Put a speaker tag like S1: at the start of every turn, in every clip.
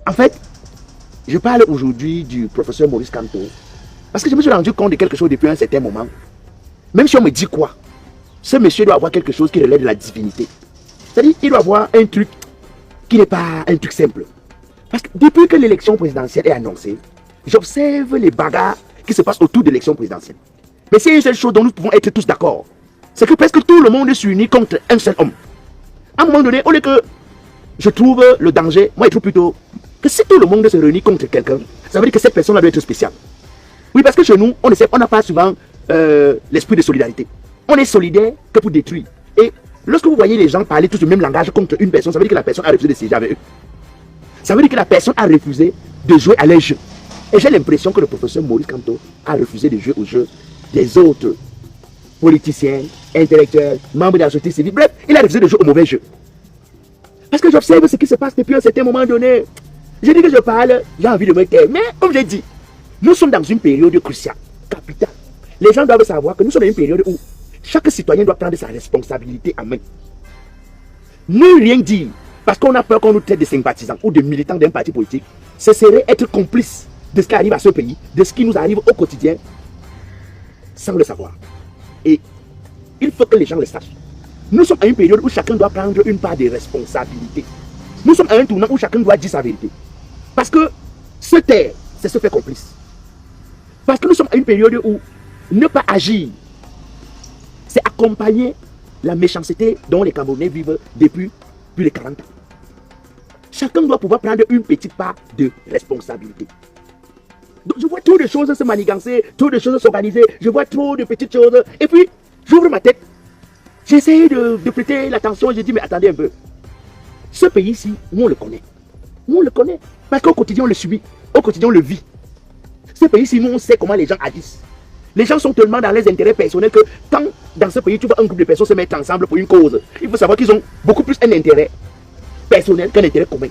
S1: En fait, je parle aujourd'hui du professeur Maurice Kamto parce que je me suis rendu compte de quelque chose depuis un certain moment. Même si on me dit quoi, ce monsieur doit avoir quelque chose qui relève de la divinité. C'est-à-dire qu'il doit avoir un truc qui n'est pas un truc simple. Parce que depuis que l'élection présidentielle est annoncée, j'observe les bagarres qui se passent autour de l'élection présidentielle. Mais c'est une seule chose dont nous pouvons être tous d'accord. C'est que presque tout le monde s'unit contre un seul homme. À un moment donné, au lieu que je trouve le danger, moi je trouve plutôt que si tout le monde se réunit contre quelqu'un, ça veut dire que cette personne doit être spéciale. Oui, parce que chez nous, on n'a pas souvent l'esprit de solidarité. On est solidaire que pour détruire. Et lorsque vous voyez les gens parler tous le même langage contre une personne, ça veut dire que la personne a refusé de siéger avec eux. Ça veut dire que la personne a refusé de jouer à leur jeu. Et j'ai l'impression que le professeur Maurice Kamto a refusé de jouer au jeu des autres politiciens, intellectuels, membres de la société civile. Bref, il a refusé de jouer au mauvais jeu. Parce que j'observe ce qui se passe depuis un certain moment donné. Je dis que je parle, j'ai envie de me taire. Mais comme j'ai dit, nous sommes dans une période cruciale, capitale. Les gens doivent savoir que nous sommes dans une période où chaque citoyen doit prendre sa responsabilité en main. Ne rien dire, parce qu'on a peur qu'on nous traite de sympathisants ou de militants d'un parti politique, ce serait être complice de ce qui arrive à ce pays, de ce qui nous arrive au quotidien, sans le savoir. Et il faut que les gens le sachent. Nous sommes à une période où chacun doit prendre une part de responsabilité. Nous sommes à un tournant où chacun doit dire sa vérité. Parce que se taire, c'est se faire complice. Parce que nous sommes à une période où ne pas agir, c'est accompagner la méchanceté dont les Camerounais vivent depuis plus de 40 ans. Chacun doit pouvoir prendre une petite part de responsabilité. Donc je vois trop de choses se manigancer, trop de choses s'organiser, je vois trop de petites choses. Et puis, j'ouvre ma tête, j'essaie de prêter l'attention, je dis, mais attendez un peu. Ce pays-ci, nous on le connaît. Nous on le connaît. Parce qu'au quotidien on le subit, au quotidien on le vit. Ce pays-ci, nous on sait comment les gens agissent. Les gens sont tellement dans les intérêts personnels que quand dans ce pays tu vois un groupe de personnes se mettre ensemble pour une cause, il faut savoir qu'ils ont beaucoup plus un intérêt personnel qu'un intérêt commun.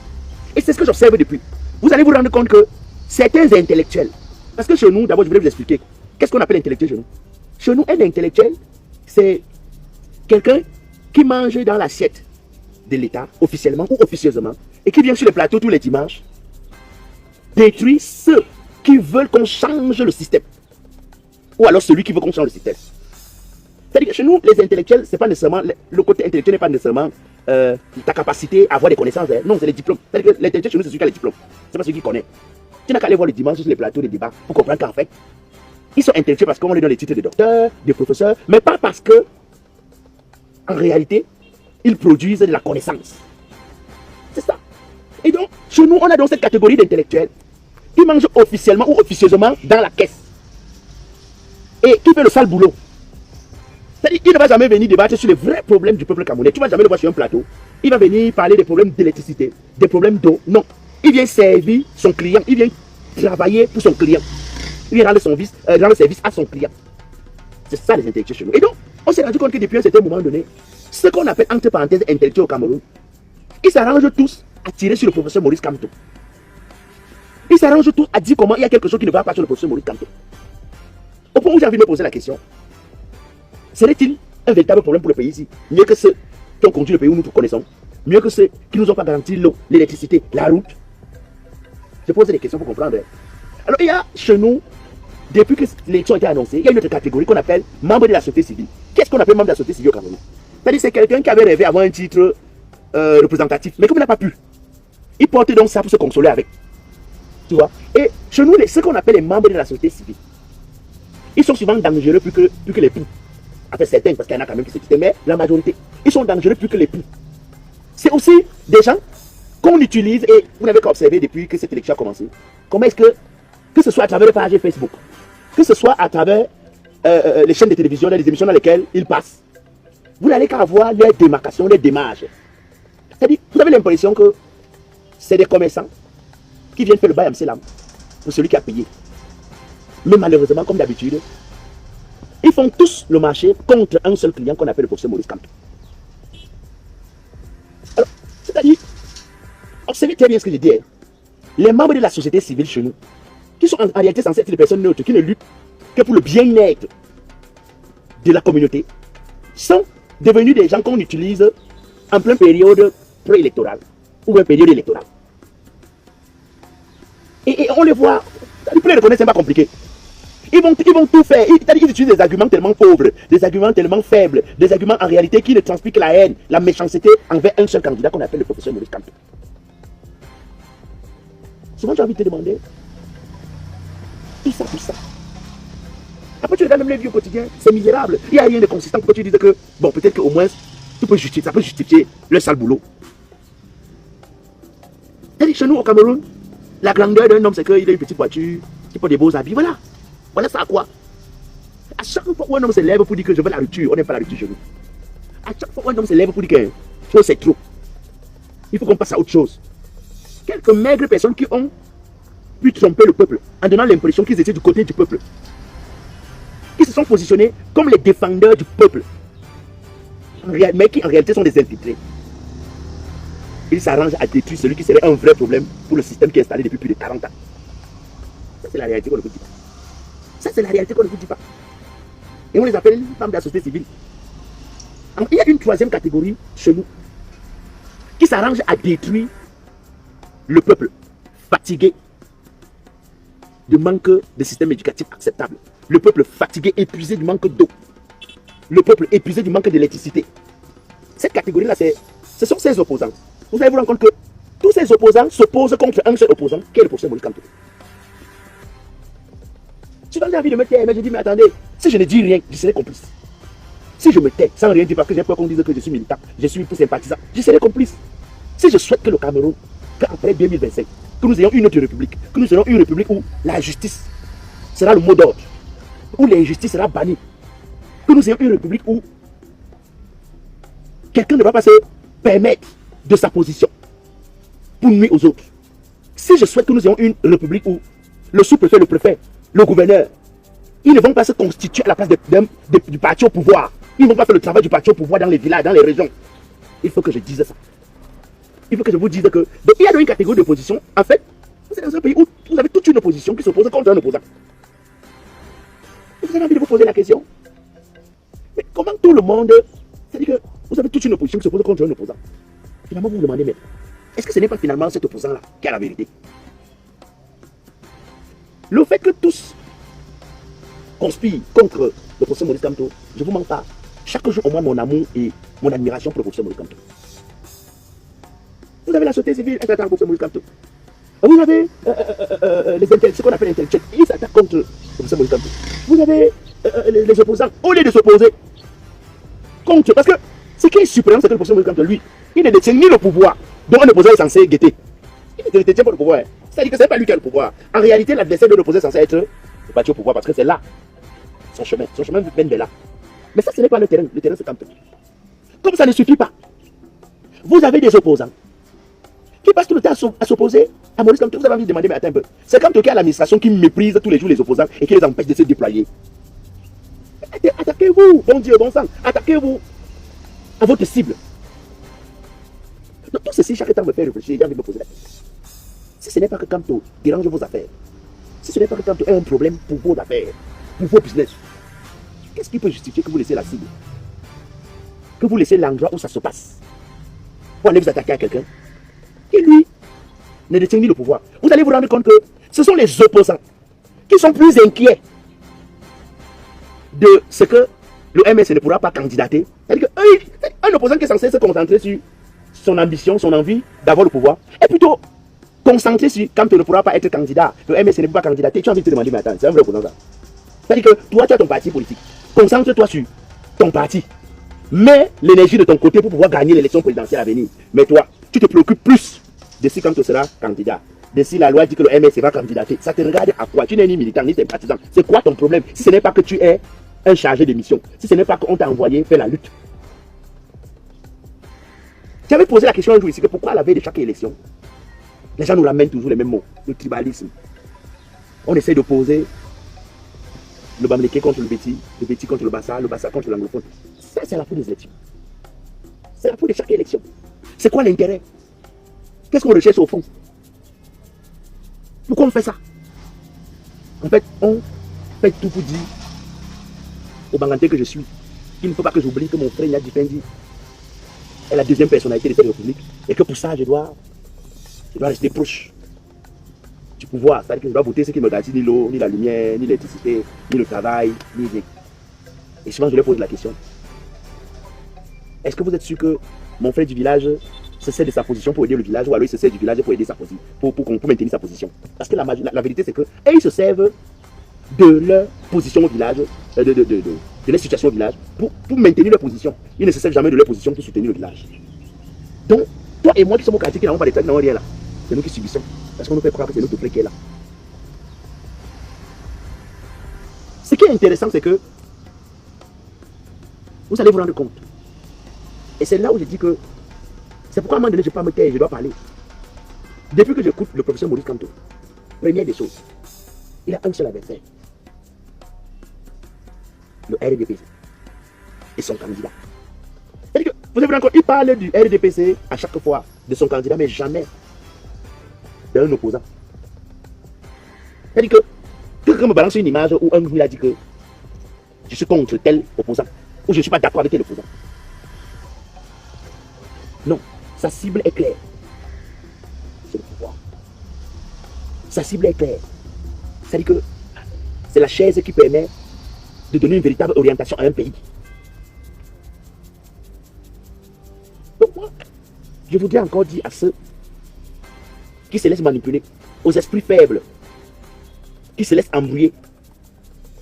S1: Et c'est ce que j'observe depuis. Vous allez vous rendre compte que certains intellectuels, parce que chez nous, d'abord je voulais vous expliquer, qu'est-ce qu'on appelle intellectuel chez nous? Chez nous, un intellectuel, c'est quelqu'un qui mange dans l'assiette de l'État, officiellement ou officieusement, et qui vient sur le plateau tous les dimanches, détruire ceux qui veulent qu'on change le système. Ou alors celui qui veut qu'on change le système. C'est-à-dire que chez nous, les intellectuels, c'est pas nécessairement, le côté intellectuel n'est pas nécessairement ta capacité à avoir des connaissances. Non, c'est les diplômes. C'est-à-dire que l'intellectuel chez nous, c'est celui qui a les diplômes. C'est pas celui qui connaît. Tu n'as qu'à aller voir le dimanche sur les plateaux de débat pour comprendre qu'en fait, ils sont intellectuels parce qu'on les donne les titres de docteur, de professeur, mais pas parce que, en réalité, ils produisent de la connaissance. C'est ça. Et donc, chez nous, on a donc cette catégorie d'intellectuels qui mangent officiellement ou officieusement dans la caisse. Et qui fait le sale boulot. C'est-à-dire qu'il ne va jamais venir débattre sur les vrais problèmes du peuple camerounais. Tu ne vas jamais le voir sur un plateau. Il va venir parler des problèmes d'électricité, des problèmes d'eau. Non. Il vient servir son client. Il vient travailler pour son client. Il vient rendre service à son client. C'est ça les intellectuels chez nous. Et donc, on s'est rendu compte que depuis un certain moment donné, ce qu'on appelle entre parenthèses intellectuels au Cameroun, ils s'arrangent tous à tirer sur le professeur Maurice Kamto. Ils s'arrangent tous à dire comment il y a quelque chose qui ne va pas sur le professeur Maurice Kamto. Au point où j'ai envie de me poser la question, serait-il un véritable problème pour le pays ici? Mieux que ceux qui ont conduit le pays où nous tout connaissons, mieux que ceux qui ne nous ont pas garanti l'eau, l'électricité, la route. Je pose des questions pour comprendre. Alors il y a chez nous, depuis que l'élection a été annoncée, il y a une autre catégorie qu'on appelle membre de la société civile. Qu'est-ce qu'on appelle membre de la société civile au Cameroun? C'est-à-dire c'est quelqu'un qui avait rêvé avoir un titre représentatif, mais comme il n'a pas pu, il porte donc ça pour se consoler avec. Tu vois? Et chez nous, ce qu'on appelle les membres de la société civile, ils sont souvent dangereux plus que les poux. Enfin, certains, parce qu'il y en a quand même qui se quittent, mais la majorité, ils sont dangereux plus que les poux. C'est aussi des gens qu'on utilise, et vous n'avez qu'à observer depuis que cette élection a commencé, comment est-ce que ce soit à travers les pages Facebook, que ce soit à travers les chaînes de télévision, les émissions dans lesquelles ils passent, vous n'allez qu'à avoir les démarcations, les démarches. C'est-à-dire, vous avez l'impression que c'est des commerçants qui viennent faire le bail à Mselam pour celui qui a payé. Mais malheureusement, comme d'habitude, ils font tous le marché contre un seul client qu'on appelle le professeur Maurice Kamto. Alors, c'est-à-dire, observez très bien ce que je dis. Les membres de la société civile chez nous, qui sont en réalité censés être des personnes neutres, qui ne luttent que pour le bien-être de la communauté, sont devenus des gens qu'on utilise en pleine période préélectorale ou une période électorale. Et on les voit, vous les reconnaissez, c'est pas compliqué. Ils vont tout faire. Ils utilisent des arguments tellement pauvres, des arguments tellement faibles, des arguments en réalité qui ne transmettent que la haine, la méchanceté envers un seul candidat qu'on appelle le professeur Maurice Kamto. Souvent, j'ai envie de te demander, tout ça. Après, tu regardes même les vieux quotidiens, c'est misérable. Il n'y a rien de consistant pour que tu dises que, bon, peut-être qu'au moins, ça peut justifier le sale boulot. C'est-à-dire, chez nous, au Cameroun, la grandeur d'un homme, c'est qu'il a une petite voiture, qu'il porte des beaux habits, voilà. Voilà ça à quoi? À chaque fois où un homme se lève pour dire que je veux la rupture, on n'aime pas la rupture chez nous. À chaque fois où un homme se lève pour dire que c'est trop, il faut qu'on passe à autre chose. Quelques maigres personnes qui ont pu tromper le peuple en donnant l'impression qu'ils étaient du côté du peuple, qui se sont positionnés comme les défendeurs du peuple, mais qui en réalité sont des infiltrés. Ils s'arrangent à détruire celui qui serait un vrai problème pour le système qui est installé depuis plus de 40 ans. Ça, c'est la réalité qu'on ne vous dit pas. Ça, c'est la réalité qu'on ne vous dit pas. Et on les appelle les femmes de la société civile. Alors, il y a une troisième catégorie chez nous qui s'arrange à détruire le peuple fatigué du manque de système éducatif acceptable. Le peuple fatigué, épuisé du manque d'eau. Le peuple épuisé du manque d'électricité. Cette catégorie-là, ce sont ces opposants. Vous allez vous rendre compte que tous ces opposants s'opposent contre un seul opposant, qui est le professeur Maurice Kamto. Tu as envie de me taire, mais je dis, mais attendez, si je ne dis rien, je serai complice. Si je me tais sans rien dire parce que j'ai peur qu'on dise que je suis militant, je suis tout sympathisant, je serai complice. Si je souhaite que le Cameroun, qu'après 2025, que nous ayons une autre république, que nous ayons une république où la justice sera le mot d'ordre, où l'injustice sera bannie, que nous ayons une république où quelqu'un ne va pas se permettre de sa position pour nuire aux autres. Si je souhaite que nous ayons une république où le sous-préfet, le préfet, le gouverneur, ils ne vont pas se constituer à la place du parti au pouvoir. Ils ne vont pas faire le travail du parti au pouvoir dans les villages, dans les régions. Il faut que je dise ça. Il faut que je vous dise que donc, il y a une catégorie d'opposition. En fait, c'est dans un pays où vous avez toute une opposition qui s'oppose contre un opposant. Et vous avez envie de vous poser la question. Mais comment tout le monde... C'est-à-dire que vous avez toute une opposition qui s'oppose contre un opposant. Finalement, vous vous demandez, mais est-ce que ce n'est pas finalement cet opposant-là qui a la vérité? Le fait que tous conspirent contre le professeur Maurice Kamto, je ne vous mens pas. Chaque jour, au moins, mon amour et mon admiration pour le professeur Maurice Kamto. Vous avez la société civile, elle s'attaque contre le professeur Maurice Kamto. Vous avez ce qu'on appelle les intellectuels, ils s'attaquent contre le professeur Maurice Kamto. Vous avez les opposants, au lieu de s'opposer contre. Parce que ce qui est suprême, c'est que le professeur Maurice Kamto, lui, il ne détient ni le pouvoir dont un opposant est censé guetter. Il ne détient pas le pouvoir. C'est-à-dire que ce n'est pas lui qui a le pouvoir. En réalité, l'adversaire de l'opposé est censé être le parti au pouvoir parce que c'est là son chemin. Son chemin mène vers là. Mais ça, ce n'est pas le terrain. Le terrain, c'est Kamto. Comme ça ne suffit pas, vous avez des opposants qui passent tout le temps à s'opposer à Maurice Kamto. Vous avez envie de demander, mais attends un peu. C'est Kamto qui a l'administration qui méprise tous les jours les opposants et qui les empêche de se déployer. Attaquez-vous, bon Dieu, bon sang. Attaquez-vous à votre cible. Donc, tout ceci, chaque temps me fait réfléchir. J'ai envie de me poser la question. Si ce n'est pas que Kamto dérange vos affaires, si ce n'est pas que Kamto ait un problème pour vos affaires, pour vos business, qu'est-ce qui peut justifier que vous laissez la cible? Que vous laissez l'endroit où ça se passe pour aller vous attaquer à quelqu'un qui, lui, ne détient ni le pouvoir. Vous allez vous rendre compte que ce sont les opposants qui sont plus inquiets de ce que le MS ne pourra pas candidater. C'est-à-dire qu'un opposant qui est censé se concentrer sur son ambition, son envie d'avoir le pouvoir, est plutôt concentré sur quand tu ne pourras pas être candidat, le MS ne peut pas candidater. Tu as envie de te demander, mais attends, c'est un vrai opposant ça. C'est-à-dire que toi, tu as ton parti politique. Concentre-toi sur ton parti. Mets l'énergie de ton côté pour pouvoir gagner l'élection présidentielle à venir. Mais toi, tu te préoccupes plus de si quand tu seras candidat. De si la loi dit que le MS va candidater. Ça te regarde à quoi? Tu n'es ni militant ni sympathisant. C'est quoi ton problème? Si ce n'est pas que tu es un chargé de mission, si ce n'est pas qu'on t'a envoyé faire la lutte. Tu avais posé la question un jour ici que pourquoi à la veille de chaque élection, les gens nous ramènent toujours les mêmes mots. Le tribalisme. On essaie d'opposer le Bamileke contre le Béti contre le Bassa contre l'anglophone. Ça, c'est la faute des élections. C'est la faute de chaque élection. C'est quoi l'intérêt? Qu'est-ce qu'on recherche au fond? Pourquoi on fait ça? En fait, on fait tout pour dire au Banganté que je suis. Il ne faut pas que j'oublie que mon frère Nyadi Fendi est la deuxième personnalité de cette république et que pour ça, je dois rester proche. du pouvoir. C'est-à-dire que je dois voter ce qui me garantit ni l'eau, ni la lumière, ni l'électricité, ni le travail, ni rien. Et souvent, je leur pose la question. Est-ce que vous êtes sûr que mon frère du village se sert de sa position pour aider le village, ou alors il se sert du village pour aider sa position, pour maintenir sa position? Parce que la vérité, c'est que ils se servent de leur position au village, de leur situation au village, pour maintenir leur position. Ils ne se servent jamais de leur position pour soutenir le village. Donc, toi et moi qui sommes au quartier, qui n'avons pas de tête, n'avons rien là. C'est nous qui subissons. Parce qu'on nous fait croire que c'est notre frère qui est là. Ce qui est intéressant, c'est que vous allez vous rendre compte. Et c'est là où je dis que c'est pourquoi à un moment donné, je ne peux pas me taire, je dois parler. Depuis que j'écoute le professeur Maurice Kamto, première des choses, il a un seul adversaire. Le RDPC et son candidat. C'est-à-dire que, vous avez encore, il parle du RDPC à chaque fois de son candidat, mais jamais d'un opposant. C'est-à-dire que quelqu'un me balance une image où un il a dit que je suis contre tel opposant, ou je ne suis pas d'accord avec tel opposant. Non, sa cible est claire. C'est le pouvoir. Sa cible est claire. C'est-à-dire que c'est la chaise qui permet de donner une véritable orientation à un pays. Donc moi, je voudrais encore dire à ceux qui se laissent manipuler, aux esprits faibles, qui se laissent embrouiller.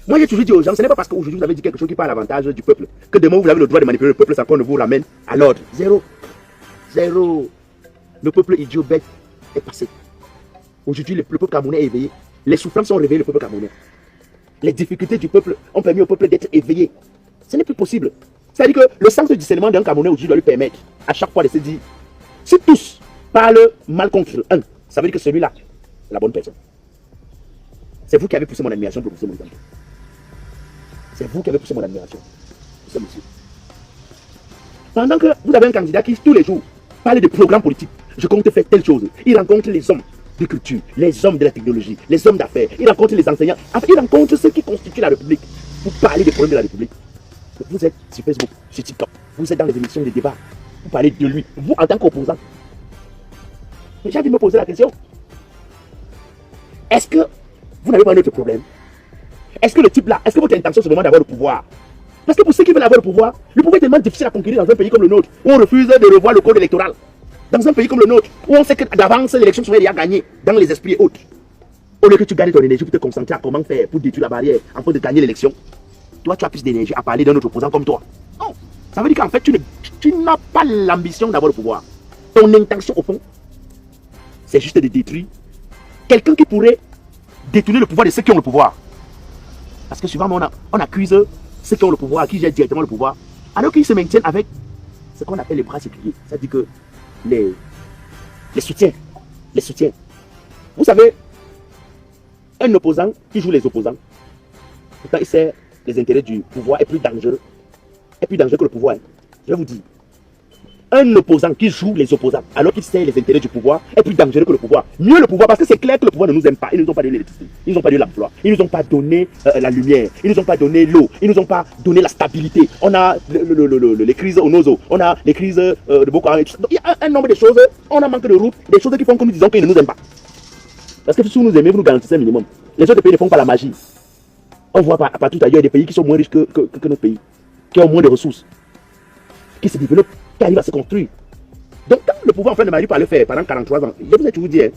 S1: Moi j'ai toujours dit aux gens, ce n'est pas parce qu'aujourd'hui vous avez dit quelque chose qui parle à l'avantage du peuple, que demain vous avez le droit de manipuler le peuple sans qu'on ne vous ramène à l'ordre. Zéro. Zéro. Le peuple idiot bête est passé. Aujourd'hui le peuple camerounais est éveillé. Les souffrances ont réveillé le peuple camerounais. Les difficultés du peuple ont permis au peuple d'être éveillé. Ce n'est plus possible. C'est-à-dire que le sens de discernement d'un Camerounais aujourd'hui doit lui permettre à chaque fois de se dire, si tous parlent mal contre un, ça veut dire que celui-là est la bonne personne. C'est vous qui avez poussé mon admiration pour pousser mon exemple. C'est vous qui avez poussé mon admiration pour ce monsieur. Pendant que vous avez un candidat qui, tous les jours, parle de programmes politiques, je compte faire telle chose. Il rencontre les hommes de culture, les hommes de la technologie, les hommes d'affaires. Il rencontre les enseignants. Il rencontre ceux qui constituent la République pour parler des problèmes de la République. Vous êtes sur Facebook, sur TikTok, vous êtes dans les émissions de débat, vous parlez de lui, vous en tant qu'opposant. J'ai envie de me poser la question. Est-ce que vous n'avez pas un autre problème? Est-ce que le type là, est-ce que votre intention c'est vraiment d'avoir le pouvoir? Parce que pour ceux qui veulent avoir le pouvoir est tellement difficile à conquérir dans un pays comme le nôtre, où on refuse de revoir le code électoral. Dans un pays comme le nôtre, où on sait que d'avance l'élection serait déjà gagnée dans les esprits autres. Au lieu que tu gagnes ton énergie pour te concentrer à comment faire pour détruire la barrière afin de gagner l'élection, toi tu as plus d'énergie à parler d'un autre opposant comme toi. Non, ça veut dire qu'en fait tu n'as pas l'ambition d'avoir le pouvoir. Ton intention au fond, c'est juste de détruire quelqu'un qui pourrait détourner le pouvoir de ceux qui ont le pouvoir. Parce que souvent on accuse ceux qui ont le pouvoir, qui gèrent directement le pouvoir, alors qu'ils se maintiennent avec ce qu'on appelle les bras séculiers. C'est-à-dire que les soutiens. Les soutiens. Vous savez, un opposant qui joue les opposants, pourtant il sert les intérêts du pouvoir, est plus dangereux. Est plus dangereux que le pouvoir. Je vais vous dire. Un opposant qui joue les opposants, alors qu'il sert les intérêts du pouvoir, est plus dangereux que le pouvoir. Mieux le pouvoir, parce que c'est clair que le pouvoir ne nous aime pas. Ils ne nous ont pas donné l'électricité, ils ne nous ont pas donné l'emploi, ils ne nous ont pas donné la lumière, ils ne nous ont pas donné l'eau, ils ne nous ont pas donné la stabilité. On a les crises au nozo, on a les crises de Boko Haram. Il y a un nombre de choses, on a manqué de route, des choses qui font que nous disons qu'ils ne nous aiment pas. Parce que si vous nous aimez, vous nous garantissez un minimum. Les autres pays ne font pas la magie. On voit partout ailleurs des pays qui sont moins riches que notre pays, qui ont moins de ressources, qui se développent, qui arrivent à se construire. Donc quand le pouvoir en fait de Mali par le faire pendant 43 ans, je vous ai toujours dit, hein,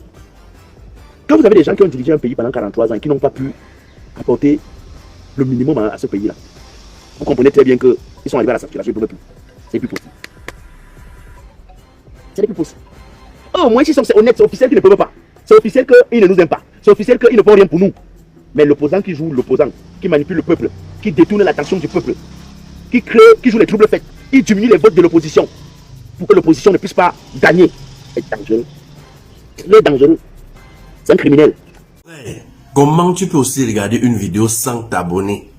S1: quand vous avez des gens qui ont dirigé un pays pendant 43 ans et qui n'ont pas pu apporter le minimum à ce pays-là, vous comprenez très bien qu'ils sont arrivés à la saturation, ils ne peuvent plus. C'est plus possible. C'est plus possible. Au moins, si c'est honnête, c'est officiel qu'ils ne peuvent pas. C'est officiel qu'ils ne nous aiment pas. C'est officiel qu'ils ne font rien pour nous. Mais l'opposant qui joue l'opposant, qui manipule le peuple, qui détourne l'attention du peuple, qui joue les troubles faits, il diminue les votes de l'opposition pour que l'opposition ne puisse pas gagner. C'est dangereux. Très dangereux. C'est un criminel.
S2: Comment tu peux aussi regarder une vidéo sans t'abonner?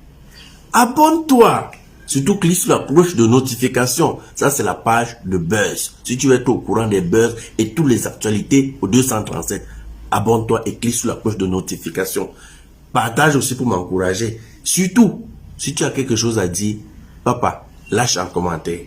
S2: Abonne-toi. Surtout clique sur la cloche de notification. Ça, c'est la page de Buzz. Si tu veux être au courant des buzz et toutes les actualités au 237, abonne-toi et clique sur la cloche de notification. Partage aussi pour m'encourager. Surtout, si tu as quelque chose à dire, papa, lâche un commentaire.